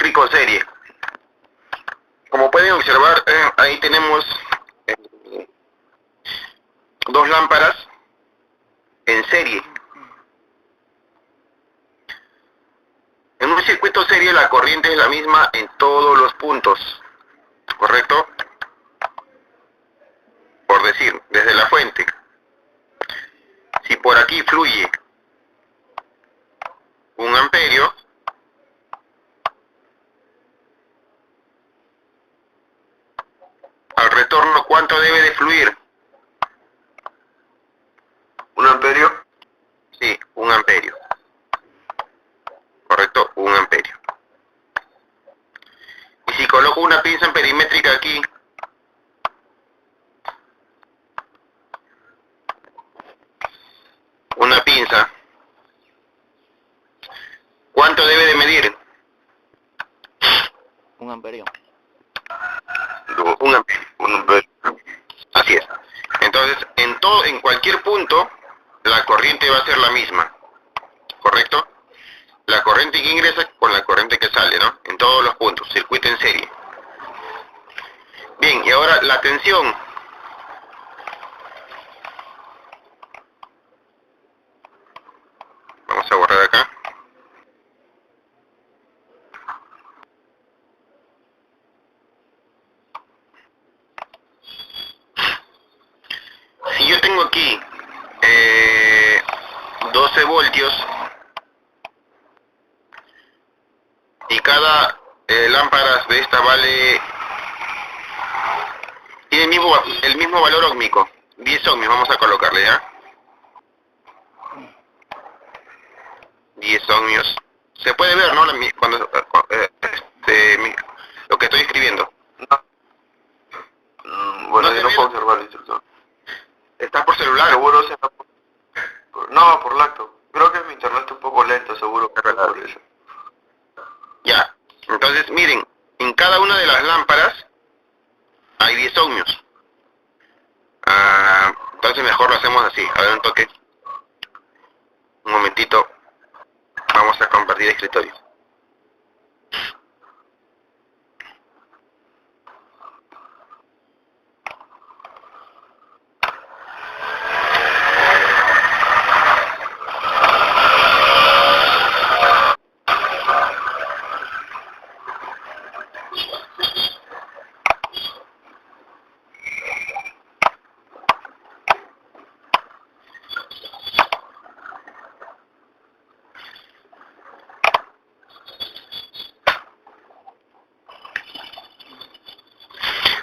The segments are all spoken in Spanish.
explico serie. Como pueden observar, ahí tenemos dos lámparas en serie. En un circuito serie la corriente es la misma en todos los puntos, ¿correcto? Por decir, desde la fuente. Si por aquí fluye 1 amperio, al retorno, ¿cuánto debe de fluir? 1 amperio. Sí, 1 amperio. Correcto, 1 amperio. Y si coloco una pinza perimétrica aquí, una pinza, ¿cuánto debe de medir? 1 amperio. 1 amperio. 1 amperio. Así es. Entonces, en cualquier punto, la corriente va a ser la misma, ¿correcto? La corriente que ingresa con la corriente que sale, ¿no? En todos los puntos, circuito en serie. Bien, y ahora la tensión. Vamos a borrar acá. Si yo tengo aquí 12 voltios y cada lámpara de esta tiene el mismo valor óhmico, 10 ohmios, vamos a colocarle, ¿ya? 10 ohmios. Se puede ver, ¿no? Lo que estoy escribiendo. Bueno, ¿No yo se no ve? puedo observar el instructor. Está por celular. Seguro será no, por lacto. Creo que mi internet está un poco lento, seguro que es por eso. Ya. Entonces, miren, en cada una de las lámparas hay 10 ohmios. Entonces mejor lo hacemos así. A ver, un toque. Un momentito. Vamos a compartir escritorio.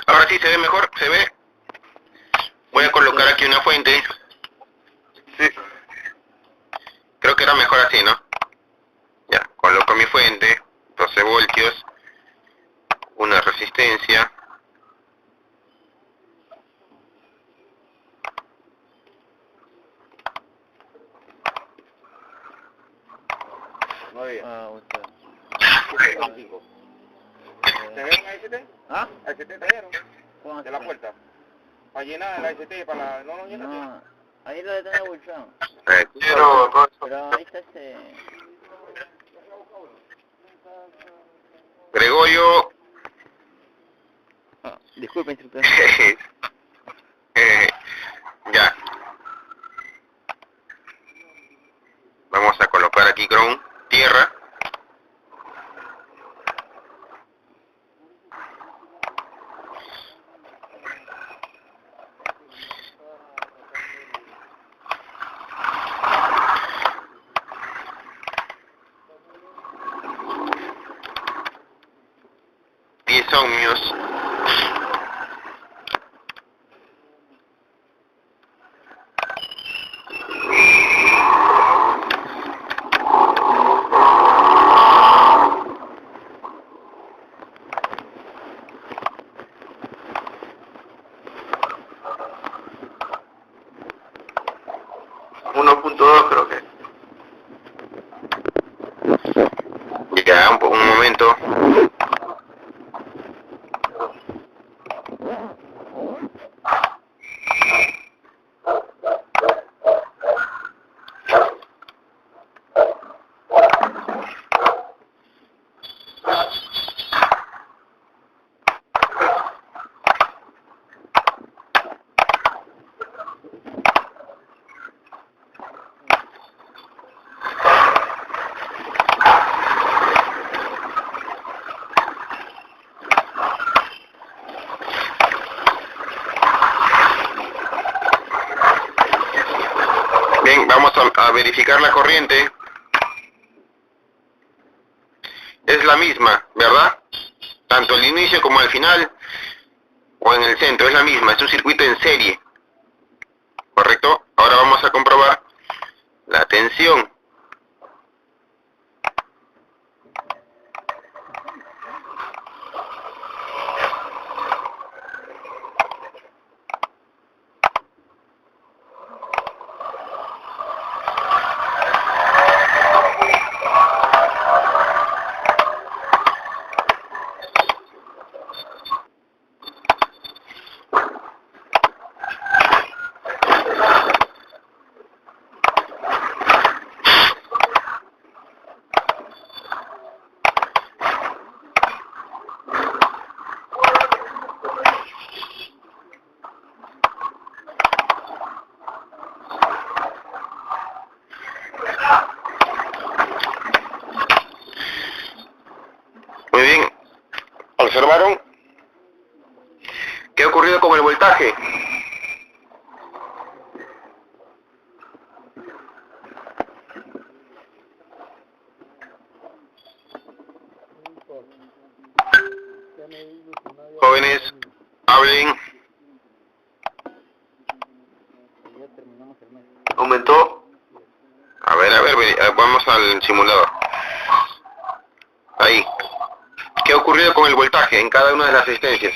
Ahora sí se ve mejor, se ve. Voy a colocar aquí una fuente. Sí. Creo que era mejor así, ¿no? Ya, coloco mi fuente, 12 voltios, una resistencia. Muy bien. ¿Te dieron AST? ¿Ah? ¿AST te dieron? ¿Cómo De la así? puerta. Para llenar el AST para la... No lo llenaste. No, ahí lo de tener buchón. Quiero, Pero ahí está ese... Gregorio. Disculpe, instructor. Ya. Vamos a colocar aquí ground, tierra. Ohmios. Creo que. Ya, un momento. bien, vamos a verificar la corriente. Es la misma, ¿verdad? Tanto al inicio como al final, o en el centro, es la misma, es un circuito en serie. ¿Correcto? Ahora vamos a comprobar la tensión. Muy bien, ¿observaron? ¿Qué ha ocurrido con el voltaje? Jóvenes, hablen. Aumentó. A ver, vamos al simulador. Ahí. ¿Qué ha ocurrido con el voltaje en cada una de las resistencias?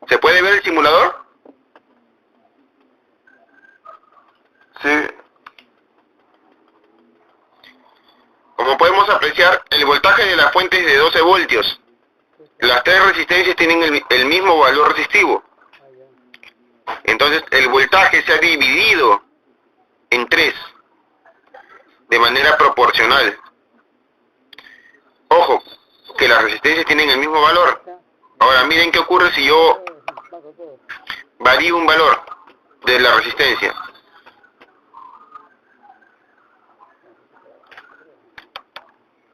¿Se puede ver el simulador? Sí. Como podemos apreciar, el voltaje de la fuente es de 12 voltios. Las tres resistencias tienen el mismo valor resistivo. Entonces, el voltaje se ha dividido en 3, de manera proporcional. Ojo, que las resistencias tienen el mismo valor. Ahora, miren qué ocurre si yo varío un valor de la resistencia.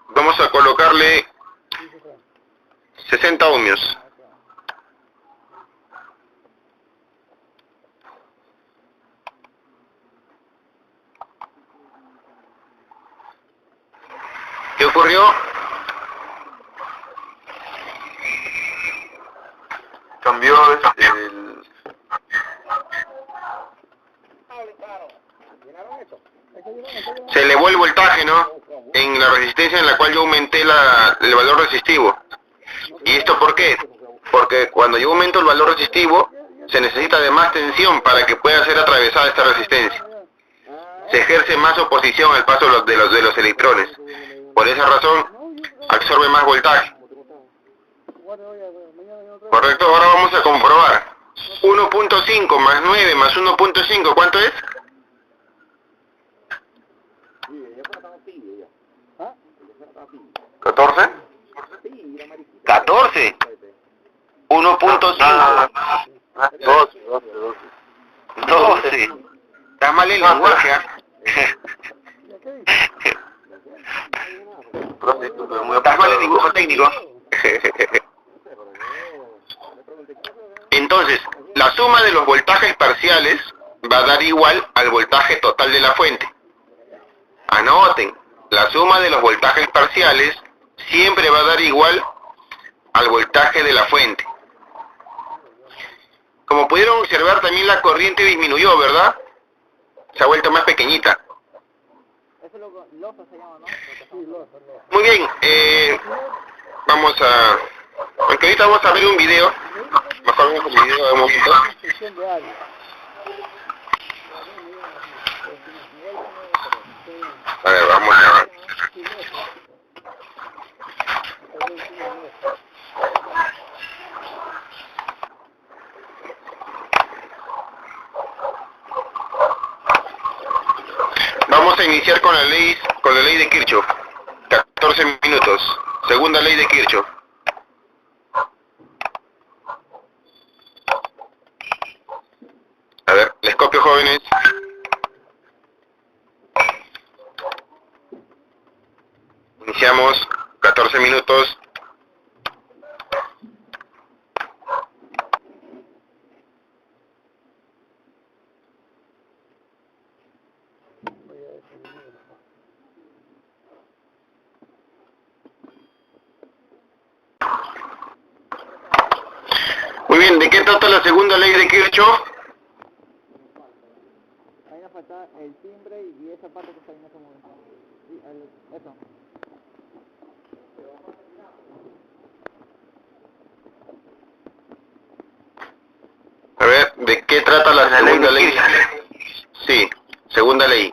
Vamos a colocarle 60 ohmios. ¿Qué ocurrió? Cambió el... Se elevó el voltaje, ¿no? En la resistencia en la cual yo aumenté el valor resistivo. ¿Y esto por qué? Porque cuando yo aumento el valor resistivo, se necesita de más tensión para que pueda ser atravesada esta resistencia. Se ejerce más oposición al paso de los electrones. Por esa razón, absorbe más voltaje. Correcto, ahora vamos a comprobar. 1.5 más 9 más 1.5, ¿cuánto es? ¿14? 14. 1.5. 12. Está mal el lenguaje, ¿ah? Estás mal el dibujo técnico. Entonces, la suma de los voltajes parciales va a dar igual al voltaje total de la fuente. Anoten, la suma de los voltajes parciales siempre va a dar igual al voltaje de la fuente. Como pudieron observar, también la corriente disminuyó, ¿verdad? Se ha vuelto más pequeñita. Muy bien, vamos a... Aunque ahorita vamos a ver un video. Mejor vemos un video de un momento. A ver, vamos a ver. Vamos a iniciar con la ley de Kirchhoff. 14 minutos. Segunda ley de Kirchhoff. A ver, les copio, jóvenes. Iniciamos 14 minutos. Muy bien, ¿de qué trata la segunda ley de Kirchhoff? Ahí nos falta el timbre y esa parte que está ahí en ese momento. Y eso. A ver, ¿de qué trata la segunda ley de ley? Sí, segunda ley.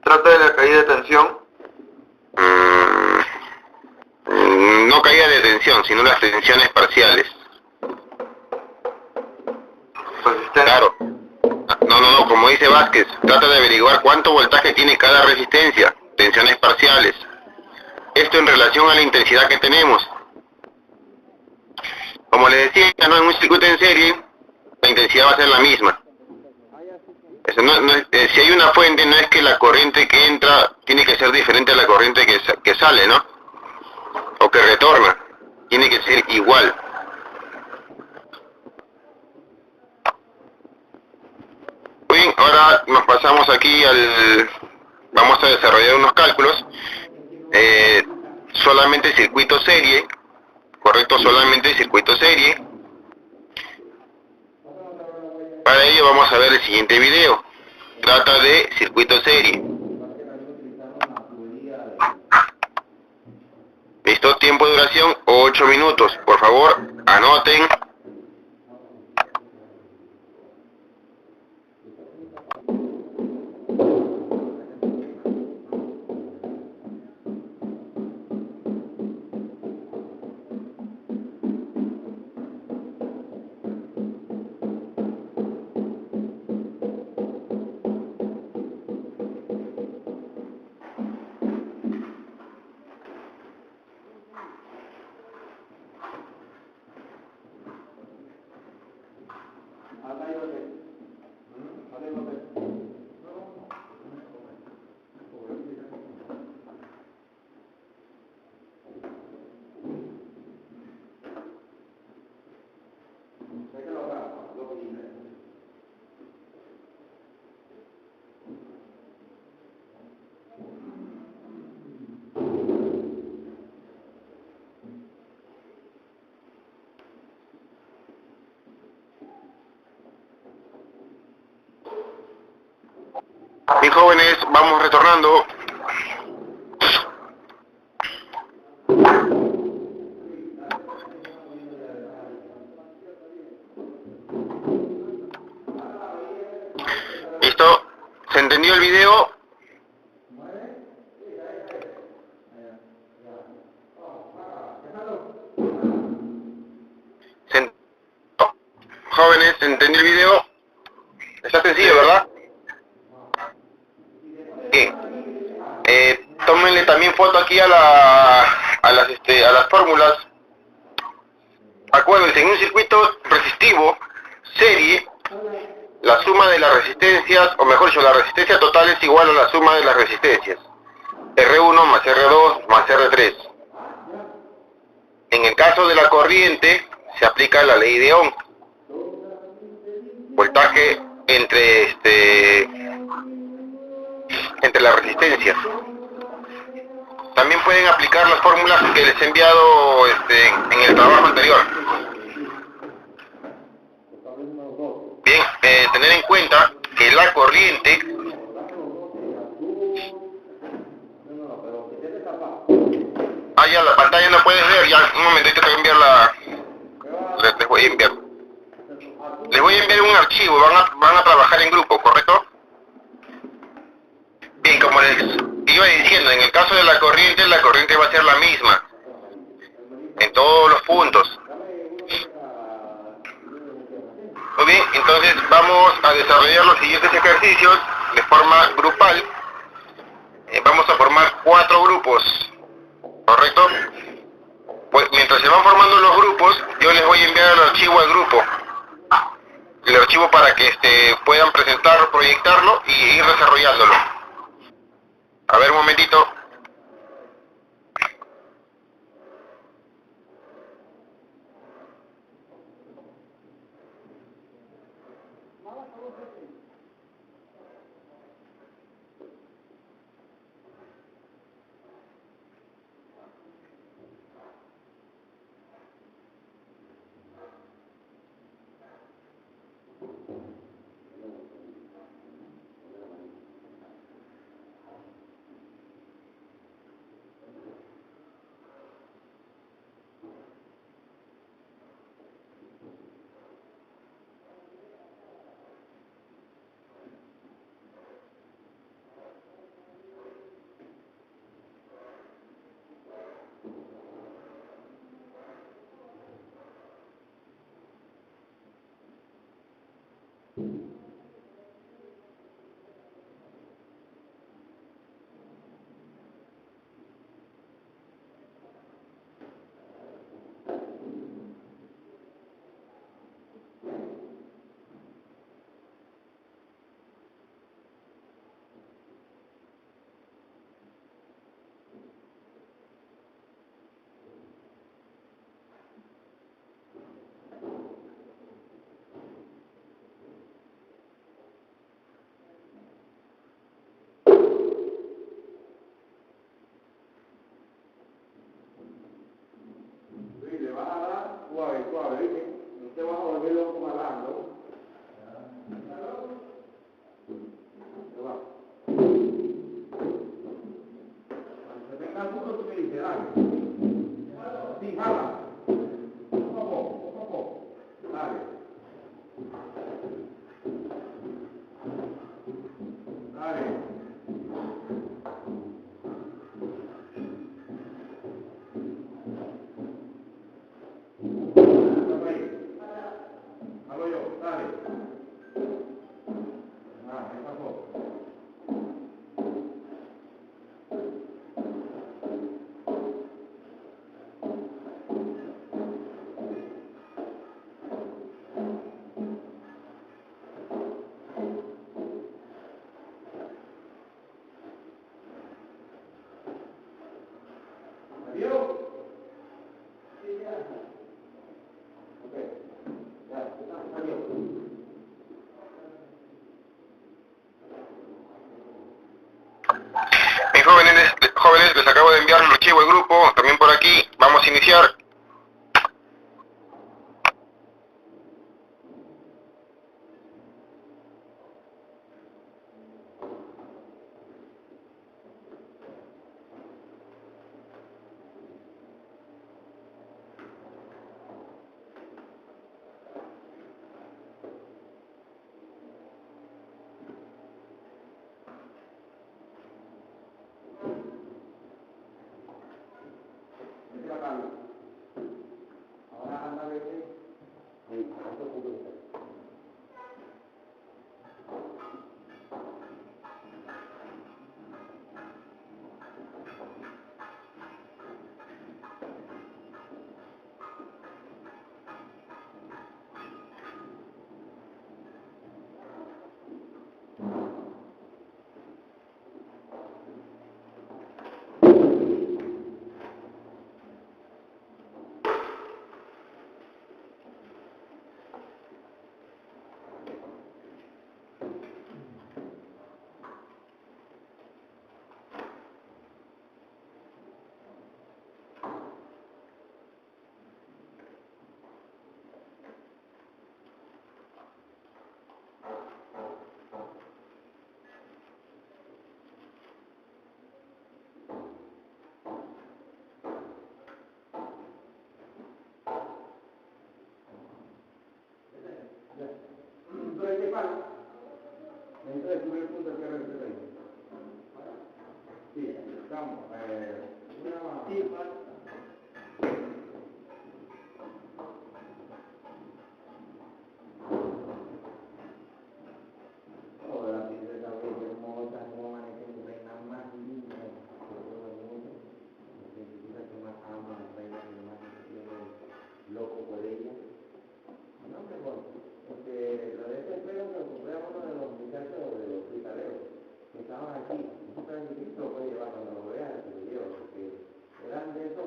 Trata de la caída de tensión. No caída de tensión, sino las tensiones parciales. Resistencia. Claro. No, como dice Vázquez, trata de averiguar cuánto voltaje tiene cada resistencia, tensiones parciales. Esto en relación a la intensidad que tenemos. Como les decía, ¿no? En un circuito en serie, la intensidad va a ser la misma. Eso si hay una fuente, no es que la corriente que entra tiene que ser diferente a la corriente que sale, ¿no? O que retorna. Tiene que ser igual. Muy bien, ahora nos pasamos aquí vamos a desarrollar unos cálculos. Solamente circuito serie, correcto, solamente circuito serie. Para ello vamos a ver el siguiente video. Trata de circuito serie. ¿Listo? Tiempo de duración 8 minutos. Por favor, anoten. Bien, jóvenes, vamos retornando. ¿Listo? ¿Se entendió el video? Jóvenes, ¿se entendió el video? Está sencillo, ¿verdad? Bien. Tómenle también foto aquí a las fórmulas. Acuérdense, en un circuito resistivo, serie, la suma de las resistencias, o mejor dicho, la resistencia total es igual a la suma de las resistencias. R1 más R2 más R3. En el caso de la corriente, se aplica la ley de Ohm. Voltaje entre las resistencias. También pueden aplicar las fórmulas que les he enviado en el trabajo anterior. Bien, tener en cuenta que la corriente ya la pantalla no puedes ver, ya un momentito te voy a enviar les voy a enviar un archivo, van a trabajar en grupo, ¿correcto? Bien, como les iba diciendo, en el caso de la corriente va a ser la misma en todos los puntos. Muy bien, entonces vamos a desarrollar los siguientes ejercicios de forma grupal. Vamos a formar 4 grupos, ¿correcto? Pues mientras se van formando los grupos, yo les voy a enviar el archivo al grupo. El archivo para que puedan presentarlo, proyectarlo y ir desarrollándolo. A ver, un momentito. Le vas a dar suave, suave, ¿viste? No te vas a volver loco jalando. Te va. Cuando se tenga duro, tú me dices, dale. Sí, jala. Poco a poco, poco a poco. Dale. Dale. Halo yo, dale. Ah, ¿qué pasó? ¿Adiós? Sí, ya. Ok. Ya, adiós. Mis jóvenes, les acabo de enviar el archivo del grupo, también por aquí. Vamos a iniciar. Vete la calma. Ahora anda a verte. Sí, no te preocupes. Entonces, ¿qué pasa? Entonces, sube el punto que regresa ahí. Sí, estamos. Sí, pasa. Toda la princesa bella, hermosa, como amanece mi reina más linda de todo el mundo. Necesita que más ama a la reina que más se tiene loco por ella. No, mejor, porque lo de este pelo me lo compré a uno de los muchachos de los cristaleros que estaban aquí. Un tranquilito lo puede llevar cuando lo vean, se lo llevo, porque eran de esos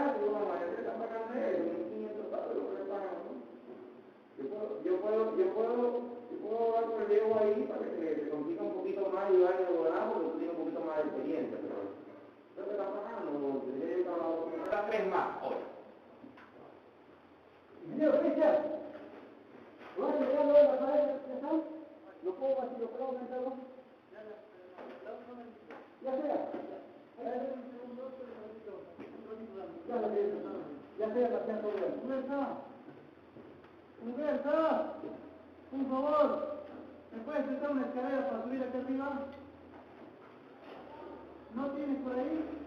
pagar, digo, mamá, ¿qué le están pagando eso? 1.500 dólares, lo que le pagan, ¿no? Yo puedo hablar con el viejo ahí para que le consiga un poquito más y vaya a volar porque tú tienes un poquito más de experiencia, pero ¿qué te está pagando? Está 3 más, hoy. Ingeniero, Cristian, ¿lo vas a checar lo de la pared de sal? ¿Lo puedo así, lo puedo aumentar? Ya sea. Ya sea, la sea todo bien. Humberto, un favor, ¿me puedes prestar una escalera para subir aquí arriba? ¿No tienes por ahí?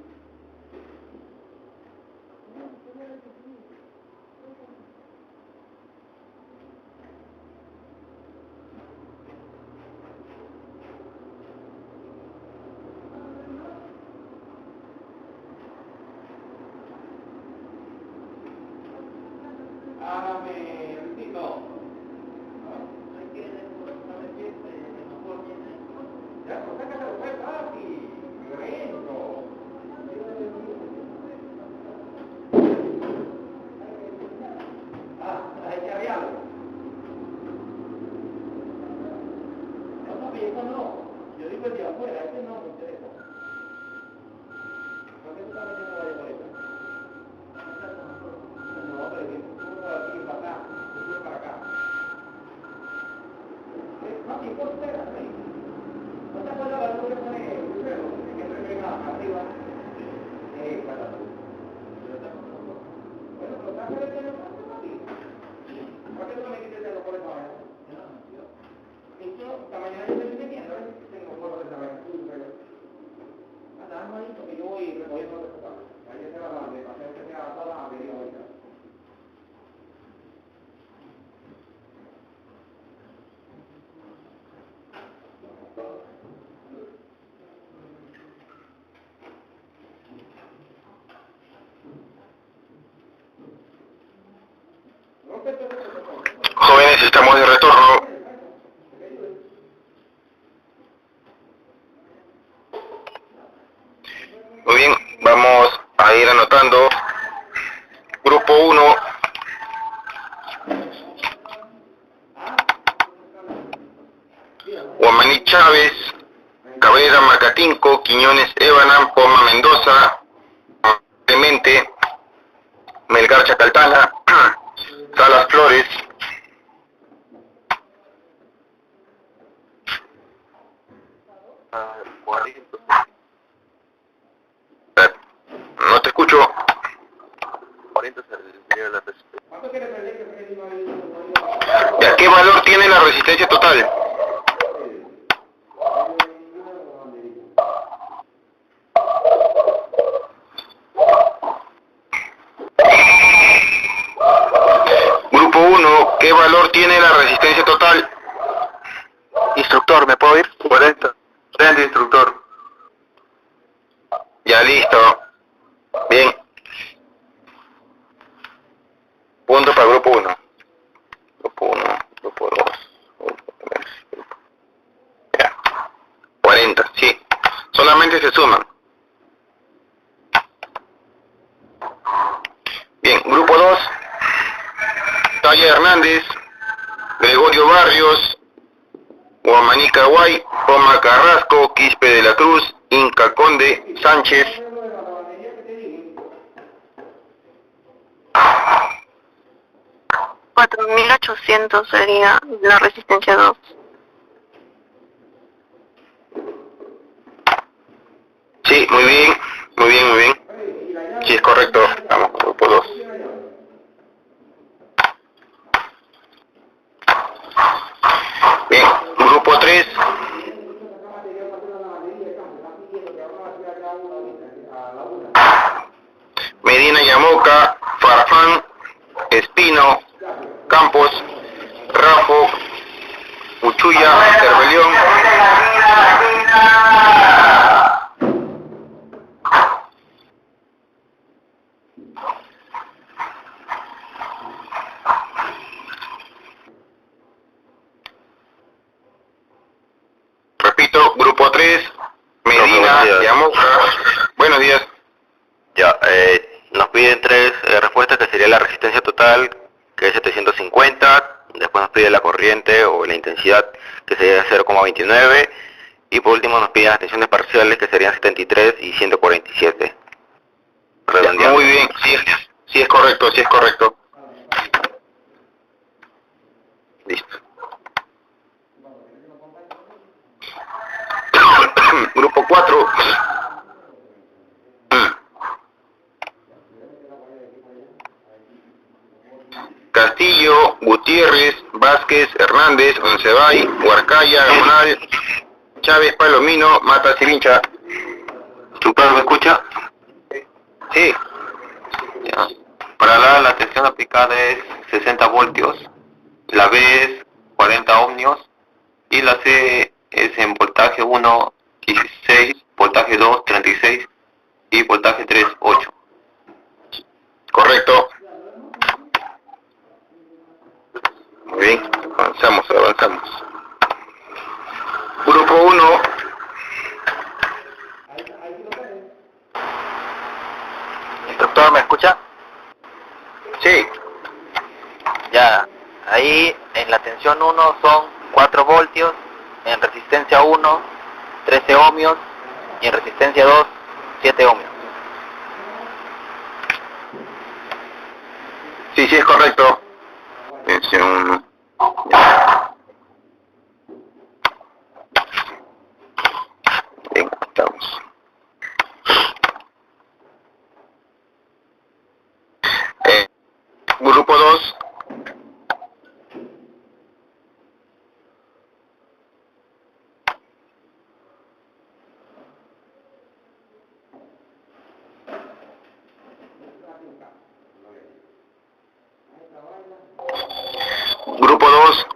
Hágame, Luisito. Ya, pues sácatelo pues fácil. Violento. Hay que arrearlo. No, viejo, no. Yo digo el de afuera, este no me interesa. ¿Por qué tú estás metiendo la boleta? No, pero que tú por aquí para acá, tú para acá. Papi, ¿por qué estás ahí? ¿No te acuerdas de lo que pone primero? Que se venga arriba. Para tú. Bueno, pero sácale el teléfono, papi. ¿Por qué tú no me quites el teléfono ahora? Y yo, esta mañana yo estoy metiendo, tengo fotos de esta mañana. Anda, anda ahí, porque yo voy recogiendo los zapatos. Ahí se va a darle, para que sea toda la avería ahorita. Jóvenes, estamos de retorno. Muy bien, vamos a ir anotando. Grupo 1. Guamaní Chávez, Cabrera Macatinco, Quiñones Ebanam, Poma Mendoza, Clemente, Melgar Chacaltana, Salas Flores, no te escucho. ¿Ya qué valor tiene la resistencia total? Grupo 1, ¿qué valor tiene la resistencia total? Instructor, ¿me puedo ir? 40. 30, instructor. Ya listo. Bien. Punto para grupo 1. Grupo 1, grupo 2. Grupo 3, grupo. Ya. 40, sí. Solamente se suman. Bien, grupo 2. Talla Hernández, Gregorio Barrios, Guamaní Caguay, Poma Carrasco, Quispe de la Cruz, Inca Conde, Sánchez. $4.800 sería la resistencia 2. Sí, muy bien, muy bien, muy bien. Sí, es correcto. Vamos, grupo 2. Bien, grupo 3. Medina Yamoca, Farfán, Espino, Campos, Rafo, Uchuya, Cervelión. Repito, grupo 3, Medina Yamoca. Buenos días. Ya, nos piden 3 corriente o la intensidad, que sería 0,29, y por último nos piden las tensiones parciales, que serían 73 y 147. Redondeando. Muy bien, sí es correcto, sí es correcto. Listo. Grupo 4. Castillo, Gutiérrez, Vázquez, Hernández, Oncebay, Huarcaya, Gamonal, Chávez, Palomino, Mata, Sirincha. ¿Tu padre me escucha? Sí. Ya. Para la tensión aplicada es 60 voltios, la B es 40 ohmios y la C es en voltaje 1, 16, voltaje 2, 36 y voltaje 3, 8. Correcto. Muy bien, avanzamos. Grupo 1. Instructor, ¿me escucha? Sí. Ya, ahí en la tensión 1 son 4 voltios, en resistencia 1, 13 ohmios, y en resistencia 2, 7 ohmios. Sí, es correcto. Tensión 1. Bien, estamos. Grupo 2. Grupo 2.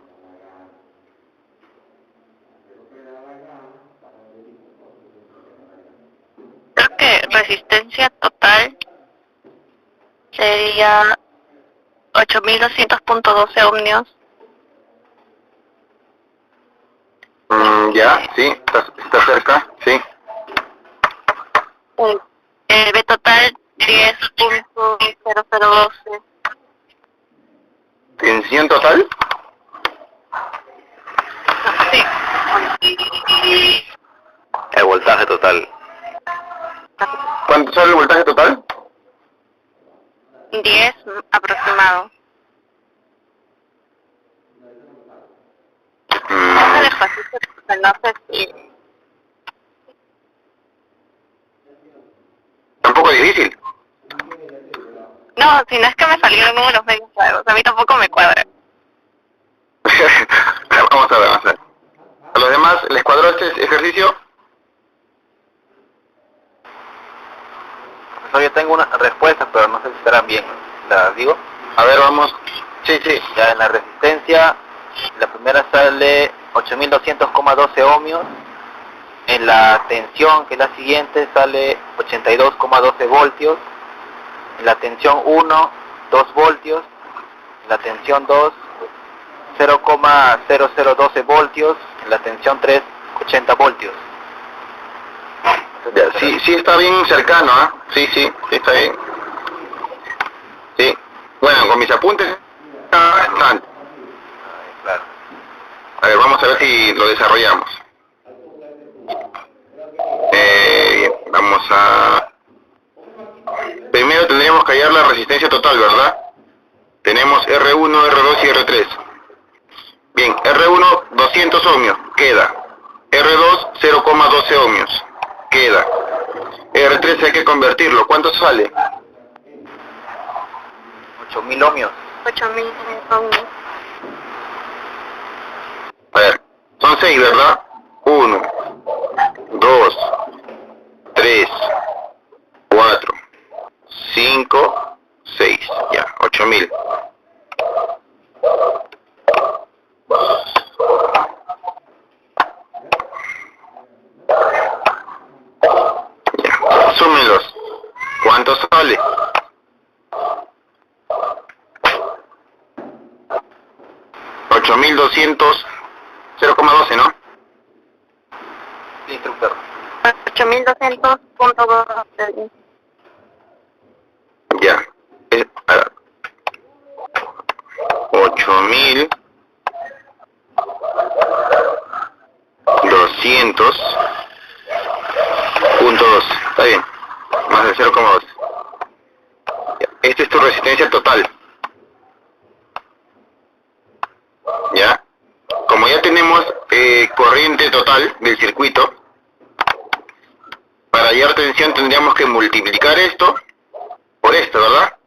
Creo que resistencia total sería 8200.12 ohmios. Ya, sí, está cerca, sí. El B total 10.0012. ¿Tensión total? Sí. El voltaje total. ¿Cuánto sale el voltaje total? 10 aproximado. Pasa despacito, no sé si... Tampoco es difícil. No, si no es que me salieron números medio raros, a mí tampoco me cuadra. Vamos a ver. ¿A los demás les cuadró este ejercicio? Profesor, yo tengo una respuesta, pero no sé si estarán bien. ¿Las digo? A ver, vamos. Sí. Ya en la resistencia, la primera sale 8200,12 ohmios. En la tensión, que es la siguiente, sale 82,12 voltios. En la tensión 1, 2 voltios. En la tensión 2, 0,0012 voltios. En la tensión 3, 80 voltios. Ya, sí está bien cercano, ¿ah? Sí, está bien. Sí. Bueno, con mis apuntes están. Claro. A ver, vamos a ver si lo desarrollamos. Bien, vamos a... Primero tendríamos que hallar la resistencia total, ¿verdad? Tenemos R1, R2 y R3. Bien, R1, 200 ohmios, queda. R2, 0,12 ohmios, queda. R3 hay que convertirlo, ¿cuánto sale? 8000 ohmios. 8000 ohmios. A ver, son 6, ¿verdad? 1, 2, 3, 4, 5, 6, ya, 8000. Ya, súmenlos. ¿Cuánto sale? 8200, 0,12, ¿no? Sí, instructor. 8200.12. Ya. 8000 200.2. Está bien. Más de 0,2. Esta es tu resistencia total. ¿Ya? Como ya tenemos corriente total del circuito, para hallar tensión tendríamos que multiplicar esto por esto, ¿verdad?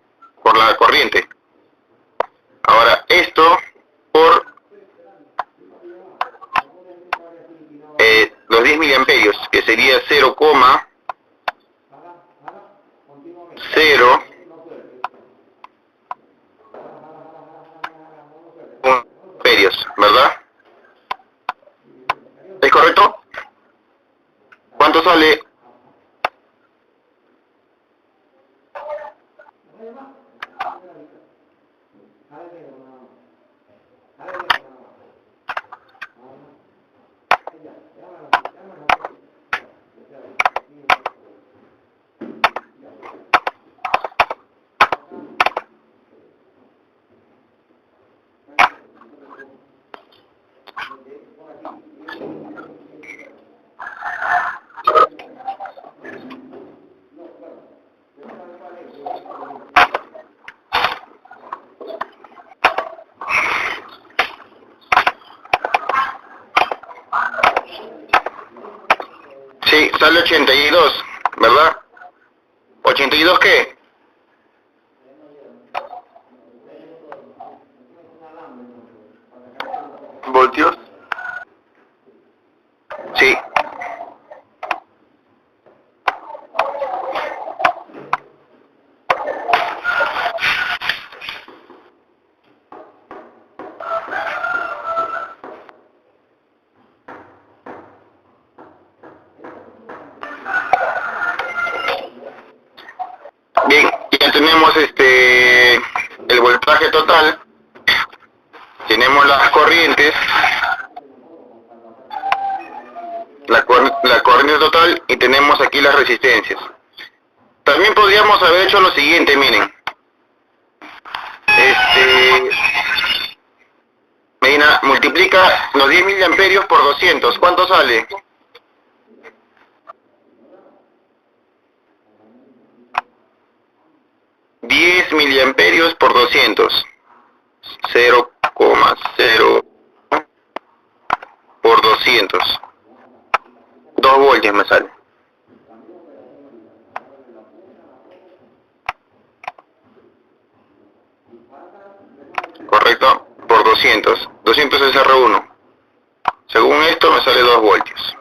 Por la corriente. Ahora esto por los 10 miliamperios, que sería 0,0 amperios, ¿verdad? ¿Es correcto? ¿Cuánto sale? Sí, sale 82, ¿verdad? ¿82 qué? ¿Voltios? Sí. Bien, ya tenemos el voltaje total, tenemos las corrientes, la corriente total, y tenemos aquí las resistencias. También podríamos haber hecho lo siguiente, miren. Medina, multiplica los 10 miliamperios por 200, ¿cuánto sale? Miliamperios por 200, 0,0 por 200, 2 voltios me sale. Correcto, por 200 es R1. Según esto me sale 2 voltios.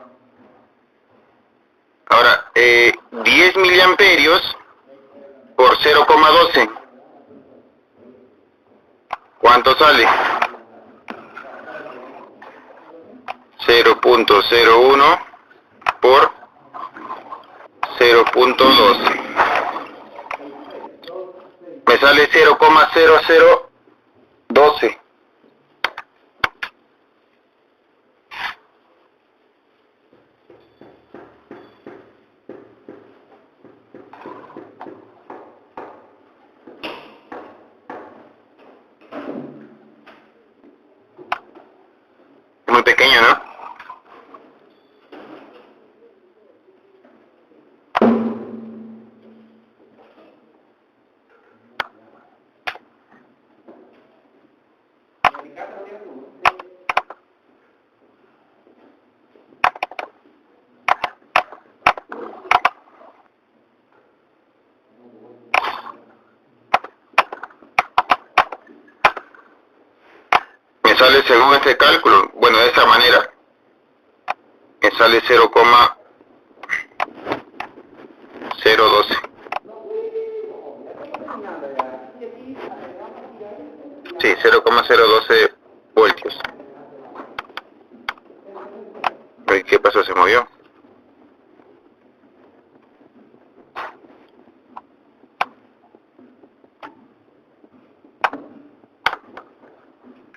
Ahora, 10 miliamperios por 0,12. ¿Cuánto sale? 0.01 por 0.12. Me sale 0,0012. Muy pequeño, ¿no? Me sale, según este cálculo, bueno, de esa manera, me sale 0,012. Sí, 0,012 voltios. ¿Qué pasó? ¿Se movió?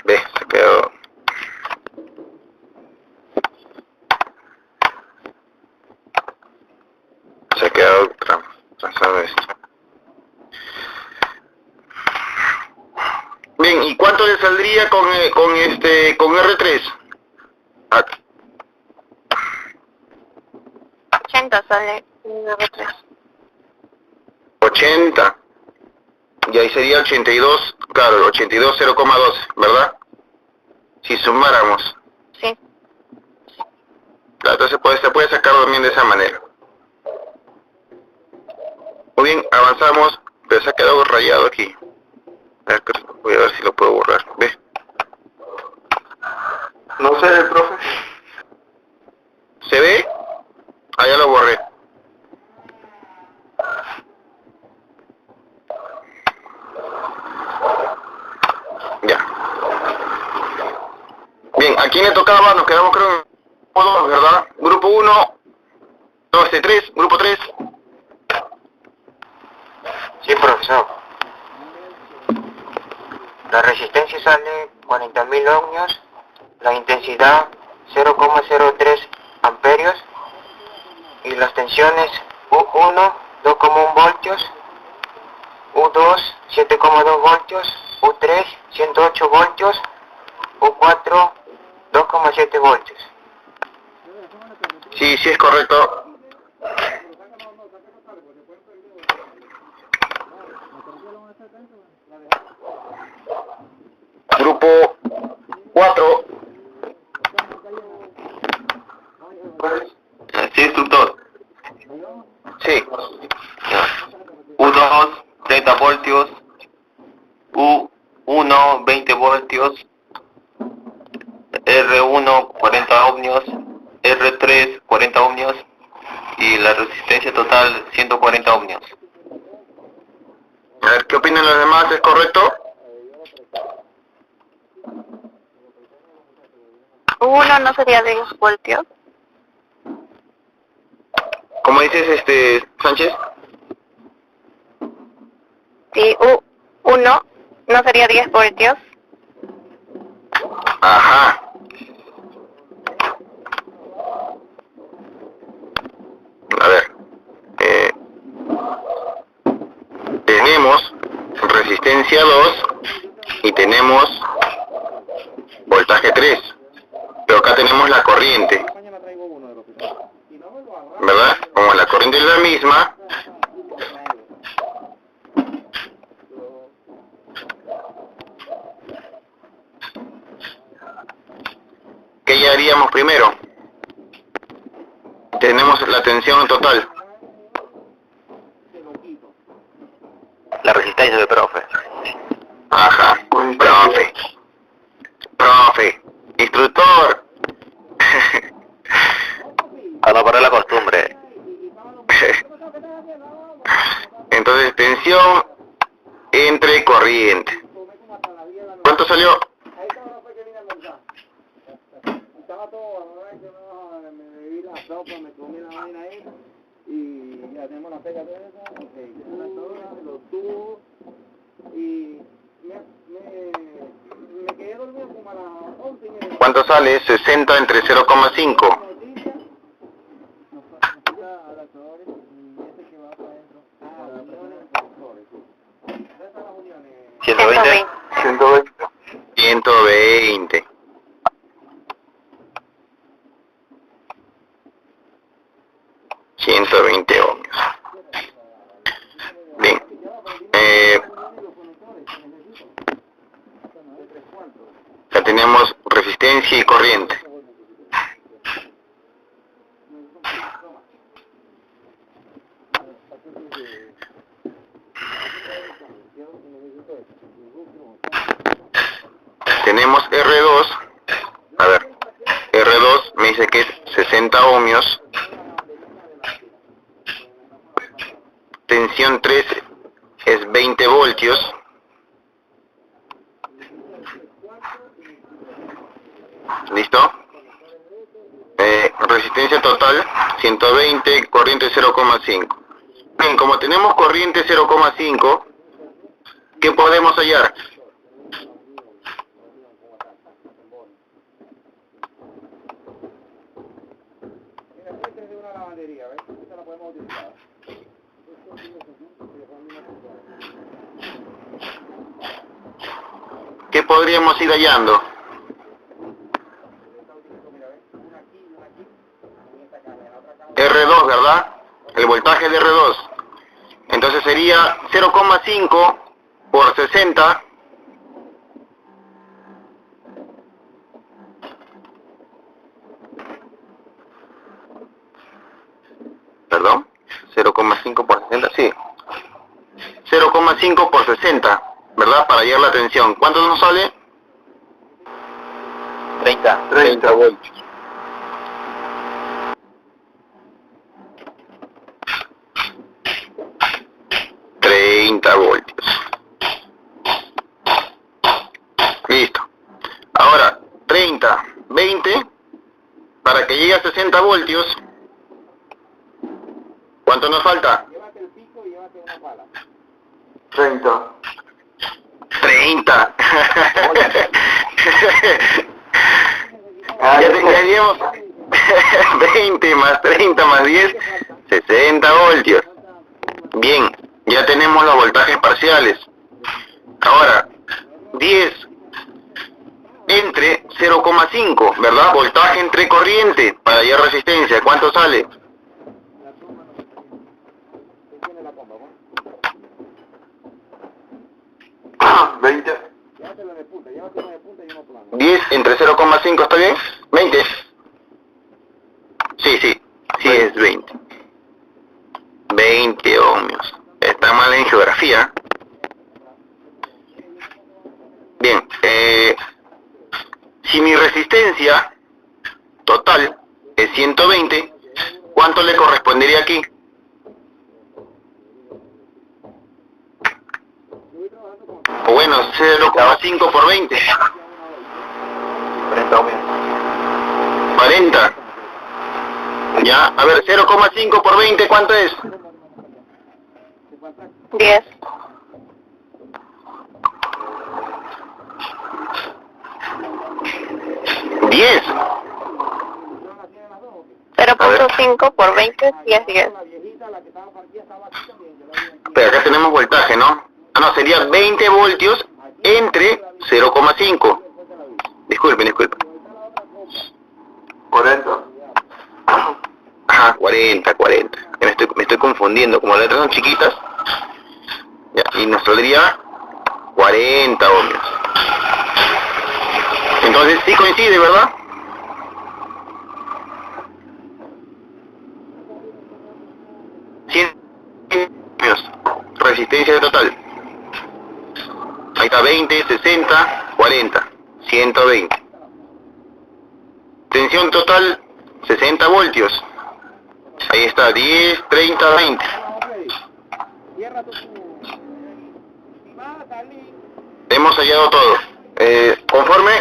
Ve, se quedó. Se ha quedado trazado esto. Bien, ¿y cuánto le saldría con R3? 80 sale en R3. 80. Y ahí sería 82, claro, 82 0,12, ¿verdad? Si sumáramos. Sí. Claro, entonces se puede sacar también de esa manera. Muy bien, avanzamos, pero se ha quedado rayado aquí. Voy a ver si lo puedo borrar. ¿Ve? No sé, profe. ¿Se ve? Ah, ya lo borré. Ya. Bien, ¿a quién le tocaba? Nos quedamos creo en grupo 2, ¿verdad? Grupo 1, 2, 3, grupo 3. Sí, profesor. La resistencia sale 40.000 ohmios, la intensidad 0,03 amperios y las tensiones U1 2,1 voltios, U2 7,2 voltios, U3 108 voltios, U4 2,7 voltios. Sí, sí es correcto. Grupo 4. Sí, instructor. Sí. U2, 30 voltios. U1, 20 voltios. R1, 40 ohmios. R3, 40 ohmios. Y la resistencia total, 140 ohmios. A ver, ¿qué opinan los demás? ¿Es correcto? U1 no sería 10 voltios. ¿Cómo dices, Sánchez? Sí, U1 no sería 10 voltios. Ajá. A ver. Tenemos resistencia 2 y tenemos voltaje 3. Pero acá tenemos la corriente, Mañana traigo uno de los que son. Y no me lo hago. ¿verdad? Como la corriente es la misma, ¿qué ya haríamos primero? Tenemos la tensión total. La resistencia del profe. Ajá, profe, instructor. A no perder la costumbre. Entonces, tensión entre corriente. ¿Cuánto salió? Ahí estaba la fue que vine a almorzar. Estaba todo, ¿verdad? Yo no, me bebí la sopa, me comí la vaina ahí. Y ya tenemos la pega de esa. Ok, la soda, los tubos. Y me quedé dormido como a las 11:30. ¿Cuánto sale? 60 entre 0,5. Adaptadores y ese que va para adentro. Uniones, ¿dónde están las uniones? 120. 120. ...120 ohmios. Bien. Ya tenemos resistencia y corriente. Tenemos R2. A ver. R2 me dice que es 60 ohmios. Tensión 3 es 20 voltios. ¿Listo? Resistencia total 120, corriente 0,5. Bien, como tenemos corriente 0,5, ¿qué podemos hallar? Mira, esta es de una lavandería, ¿ves? Esta la podemos utilizar. ¿Qué podríamos ir hallando? R2, ¿verdad? 2. Entonces sería 0,5 por 60. Perdón, 0,5 por 60, sí. 0,5 por 60, ¿verdad? Para hallar la tensión. ¿Cuánto nos sale? 30 voltios. Listo. Ahora, 30, 20, para que llegue a 60 voltios, ¿cuánto nos falta? Llévate el pico y llévate una pala. 30. 30. Ya llevamos 20 más 30 más 10, 60 voltios. Bien, ya tenemos los voltajes parciales. Ahora, 10 entre 0,5, ¿verdad? Voltaje entre corriente para hallar resistencia. ¿Cuánto sale? 20. 10 entre 0,5, ¿está bien? 20. Sí, es 20. 20 ohmios. Está mal en geografía. Bien, si mi resistencia total es 120, ¿cuánto le correspondería aquí? O bueno, 0,5 por 20. 40 ohmios. 40. Ya, a ver, 0,5 por 20, ¿cuánto es? 10. 10. 0.5 por 20 es 10. Pero acá tenemos voltaje, ¿no? Ah, no, sería 20 voltios entre 0,5. Disculpen. 40. Ajá, 40. Me estoy confundiendo, como las letras son chiquitas. Ya, y nos saldría 40 ohmios. Entonces sí coincide, ¿verdad? Ohmios. Resistencia total. Ahí está, 20, 60, 40, 120. Tensión total, 60 voltios. Ahí está, 10, 30, 20. Hemos hallado todo. ¿Conforme?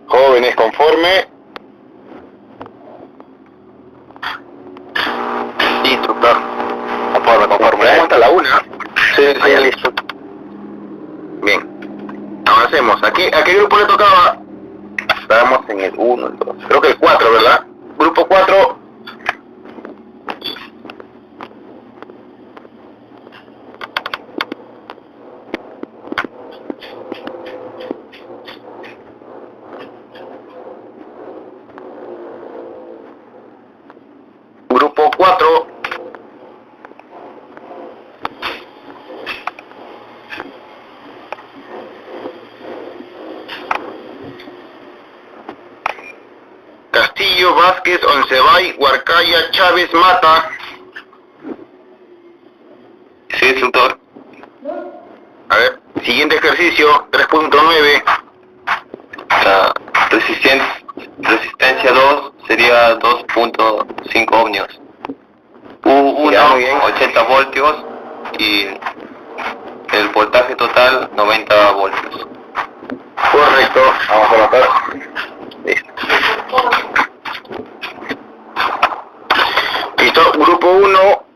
Jóvenes, conforme. Instructor. Conforme. Vamos hasta la 1. Sí, ya listo. Bien. Avancemos. ¿A qué grupo le tocaba? Estábamos en el 1, el 2. Creo que el 4, ¿verdad? Grupo 4. Grupo 4. Castillo, Vázquez, Oncebay, Huarcaya, Chávez, Mata. Sí, instructor. A ver, siguiente ejercicio, 3.9. La resistencia 2 sería 2.5 ohmios. U1, Ya, muy bien. 80 voltios y el voltaje total 90 voltios. Correcto, vamos a anotar. Listo. Listo, grupo 1.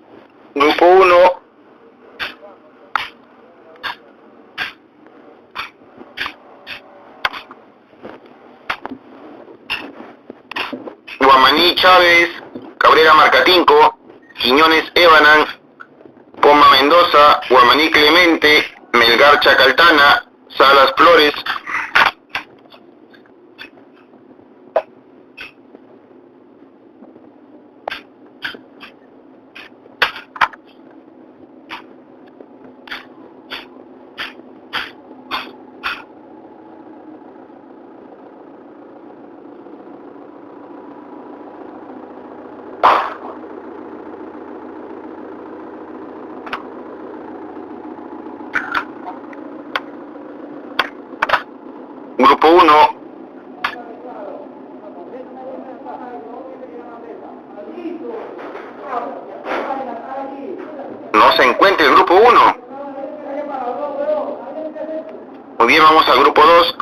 Guamaní, Chávez, Cabrera, Marcatinco, Quiñones, Ébanan, Poma, Mendoza, Guamaní, Clemente, Melgar, Chacaltana, Salas, Flores. 1 no se encuentra el grupo 1. Muy bien, vamos al grupo 2.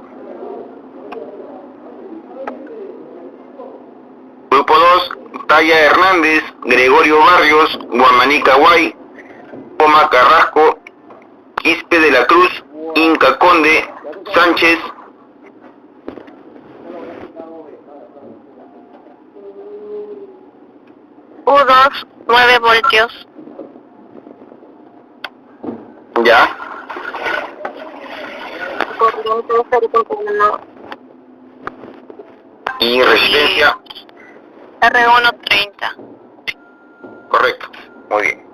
Grupo 2, Taya Hernández, Gregorio Barrios, Guamaní Caguay, Poma Carrasco, Quispe de la Cruz, Inca Conde, Sánchez. U2, 9 voltios. Ya. Corriente 0.1. Y resistencia. R1, 30. Correcto. Muy bien.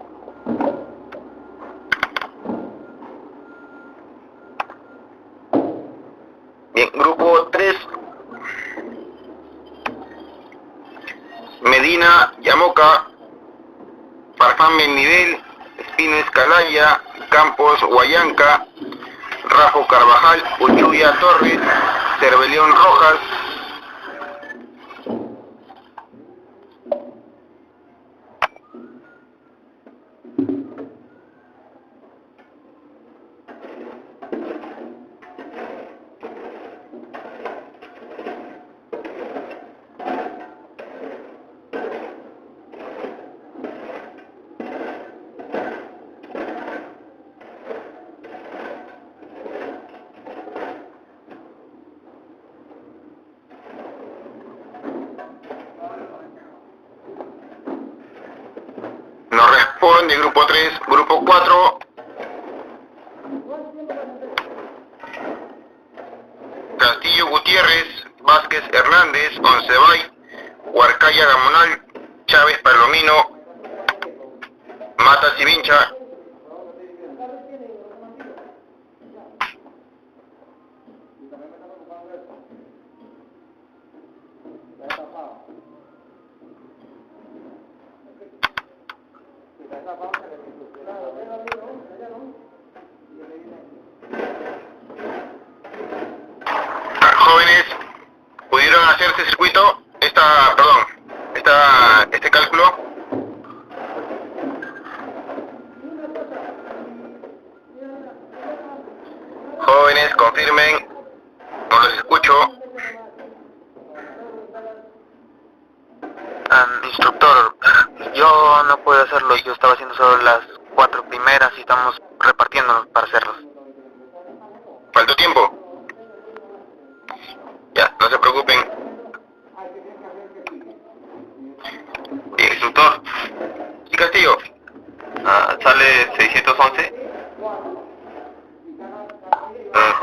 Bien, grupo 3. Medina, Yamoca, Farfán Bennivel, Espino Escalaya, Campos, Huayanca, Rajo Carvajal, Uchuya Torres, Cervelión Rojas. No responde grupo 3, grupo 4. Castillo Gutiérrez, Vázquez Hernández, Oncebay, Huarcaya Gamonal, Chávez Palomino, Mata Civincha. Jóvenes, ¿pudieron hacer este circuito? Este cálculo. Jóvenes, confirmen. No los escucho. Instructor, yo no puedo hacerlo, yo estaba haciendo solo las 4 primeras y estamos repartiéndonos para hacerlos. ¿Faltó tiempo? Ya, no se preocupen. Instructor, ¿Y Castillo? sale 611.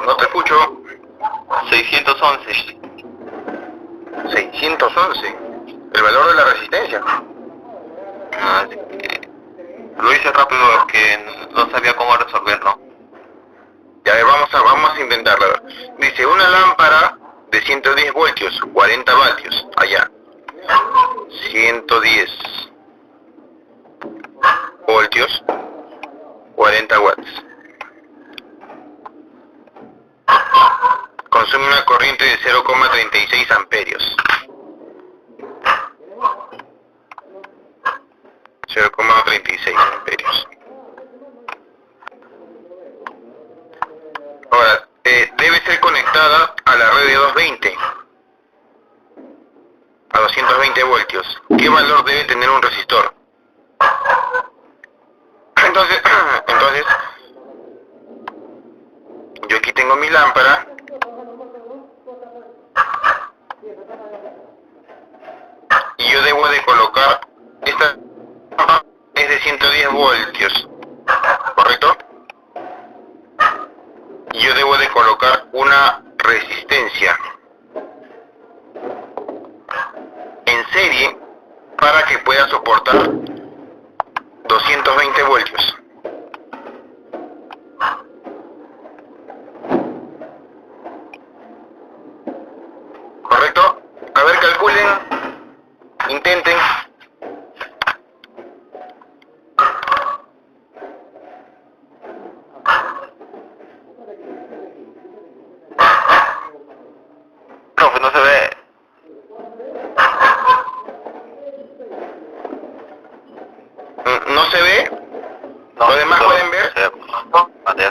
No te escucho. 611. 611. El valor de la resistencia. Lo hice rápido porque no sabía cómo resolverlo. Ya, a ver, vamos a intentarlo. A ver. Dice, una lámpara de 110 voltios, 40 vatios. Allá. 110 voltios, 40 watts. Consume una corriente de 0,36 amperios. 0,36 amperios. Ahora, debe ser conectada a la red de 220, a 220 voltios. ¿Qué valor debe tener un resistor? Entonces, yo aquí tengo mi lámpara. Y yo debo de colocar, esta es de 110 voltios, ¿correcto? Y yo debo de colocar una resistencia en serie para que pueda soportar 220 voltios. ¿Correcto? A ver, calculen, intenten.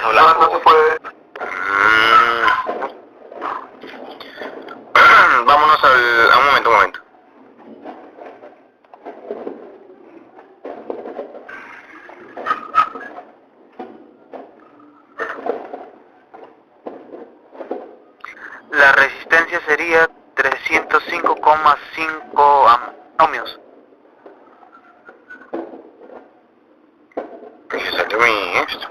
lienzo blanco. No se puede. Vámonos a un momento. La resistencia sería 305,5 ohmios. ¿Qué salió mi esto?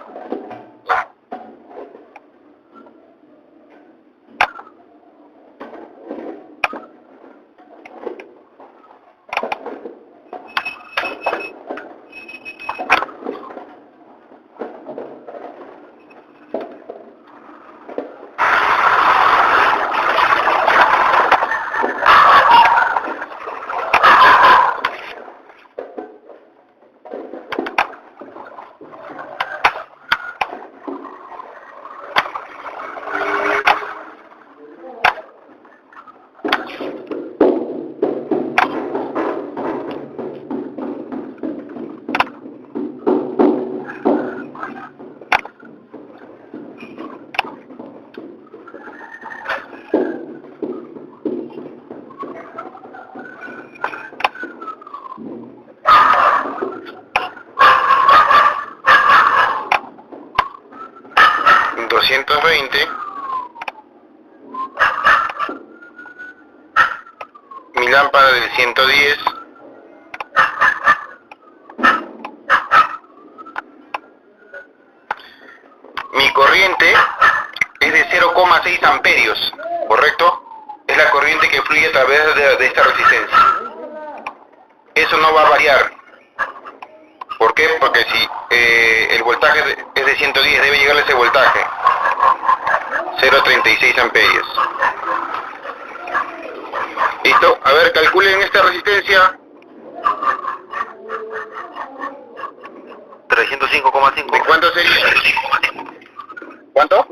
Mi lámpara del 110. Mi corriente es de 0,6 amperios, ¿correcto? Es la corriente que fluye a través de esta resistencia. Eso no va a variar. ¿Por qué? Porque si el voltaje es de 110, debe llegarle ese voltaje. 0,36 amperios. ¿Listo? A ver, calculen esta resistencia. 305,5. ¿De cuánto sería? ¿Cuánto?